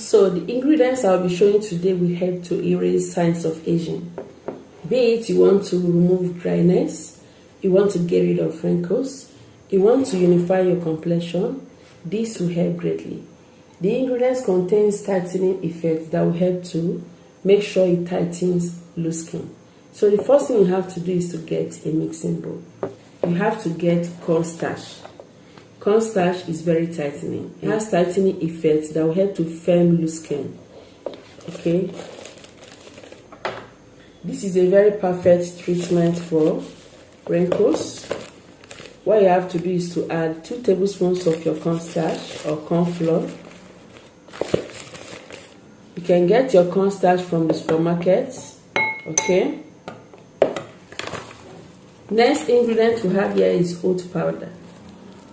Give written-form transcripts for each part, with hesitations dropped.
So the ingredients I'll be showing today will help to erase signs of aging. Be it you want to remove dryness, you want to get rid of wrinkles, you want to unify your complexion, this will help greatly. The ingredients contain tightening effects that will help to make sure it tightens loose skin. So the first thing you have to do is to get a mixing bowl. You have to get cornstarch. Cornstarch is very tightening. It has tightening effects that will help to firm loose skin. Okay. This is a very perfect treatment for wrinkles. What you have to do is to add 2 tablespoons of your cornstarch or corn flour. You can get your cornstarch from the supermarket. Okay. Next ingredient we have here is oat powder.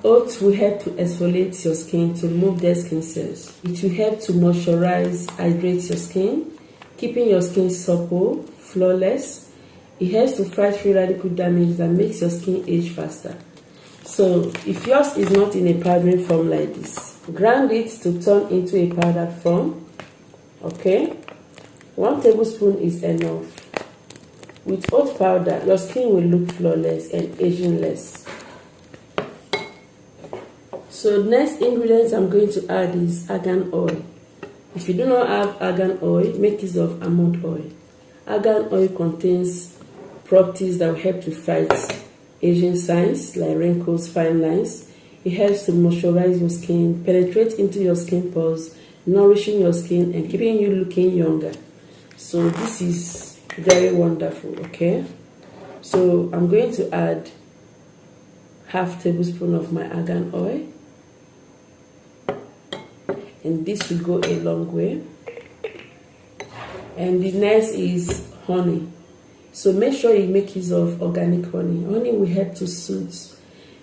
Oats will help to exfoliate your skin to remove dead skin cells. It will help to moisturize, hydrate your skin, keeping your skin supple, flawless. It helps to fight free radical damage that makes your skin age faster. So if yours is not in a powdering form like this, grind it to turn into a powdered form. Okay, 1 tablespoon is enough. With oat powder, your skin will look flawless and aging less. So next ingredient I'm going to add is argan oil. If you do not have argan oil, make use of almond oil. Argan oil contains properties that will help to fight aging signs like wrinkles, fine lines. It helps to moisturize your skin, penetrate into your skin pores, nourishing your skin and keeping you looking younger. So this is very wonderful. Okay, so I'm going to add half tablespoon of my argan oil, and this will go a long way. And the next is honey. So make sure you make use of organic honey. Honey will help to soothe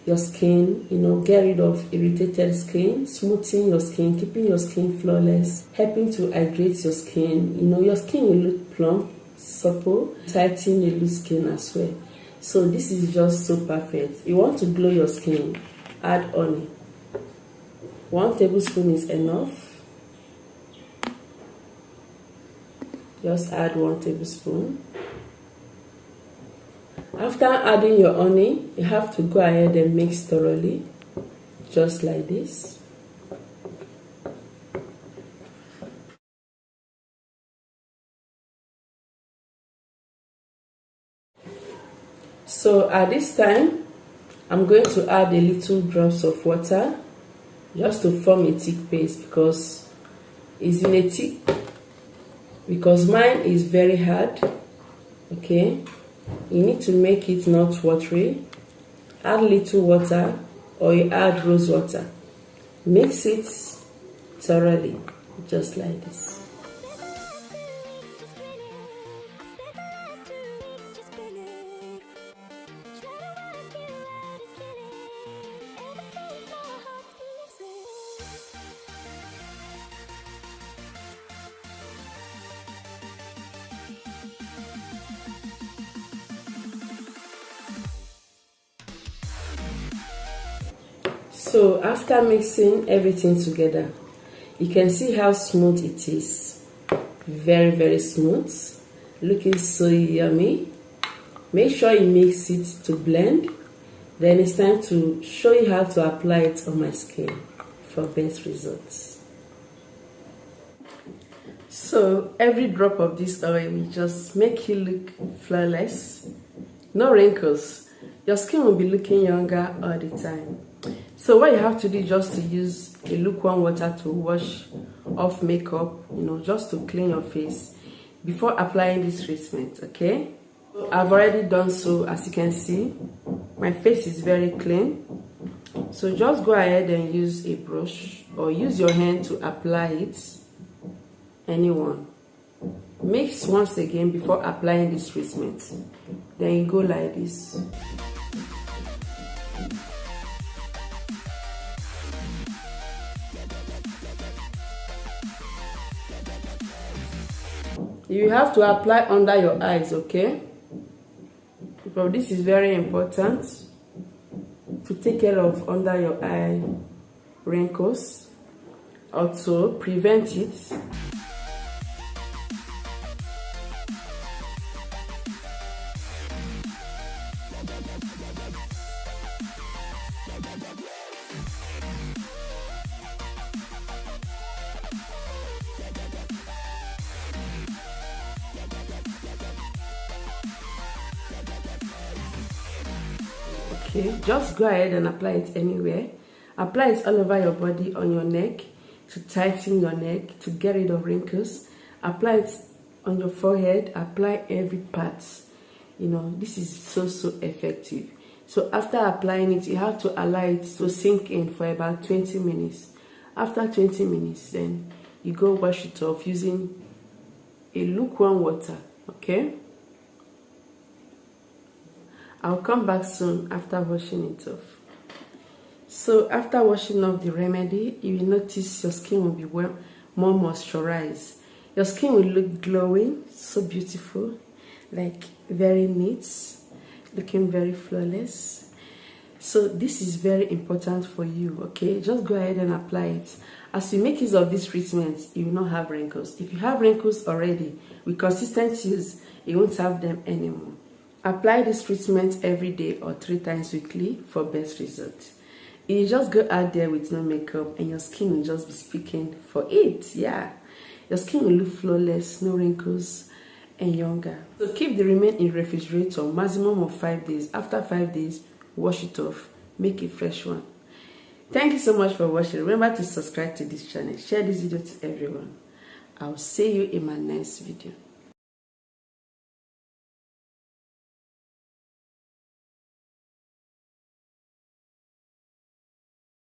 your skin, get rid of irritated skin, smoothing your skin, keeping your skin flawless, helping to hydrate your skin. Your skin will look plump, supple, tighten your loose skin as well. So this is just so perfect. You want to glow your skin, add honey. 1 tablespoon is enough. Just add 1 tablespoon. After adding your honey, you have to go ahead and mix thoroughly, just like this. So at this time, I'm going to add a little drops of water just to form a thick paste because mine is very hard. Okay, you need to make it not watery. Add little water or you add rose water. Mix it thoroughly, just like this. So after mixing everything together, you can see how smooth it is. Very, very smooth. Looking so yummy. Make sure you mix it to blend. Then it's time to show you how to apply it on my skin for best results. So every drop of this oil will just make you look flawless. No wrinkles. Your skin will be looking younger all the time. So what you have to do is just to use a lukewarm water to wash off makeup, just to clean your face before applying this treatment. Okay, I've already done so. As you can see, my face is very clean. So just go ahead and use a brush or use your hand to apply it. Anyone. Mix once again before applying this treatment. Then you go like this. You have to apply under your eyes, okay? Because this is very important to take care of under your eye wrinkles. or to prevent it. Okay, just go ahead and apply it anywhere. Apply it all over your body, on your neck, to tighten your neck, to get rid of wrinkles. Apply it on your forehead, apply every part. You know, this is so effective. So after applying it, you have to allow it to sink in for about 20 minutes. After 20 minutes, then you go wash it off using a lukewarm water, okay? I'll come back soon after washing it off. So after washing off the remedy, you will notice your skin will be more moisturized. Your skin will look glowing, so beautiful, like very neat, looking very flawless. So this is very important for you, okay? Just go ahead and apply it. As you make use of this treatment, you will not have wrinkles. If you have wrinkles already, with consistent use, you won't have them anymore. Apply this treatment every day or 3 times weekly for best results. You just go out there with no makeup and your skin will just be speaking for it. Yeah, your skin will look flawless, no wrinkles, and younger. So keep the remain in refrigerator maximum of 5 days. After 5 days, wash it off, make a fresh one. Thank you so much for watching. Remember to subscribe to this channel, share this video to everyone. I'll see you in my next video.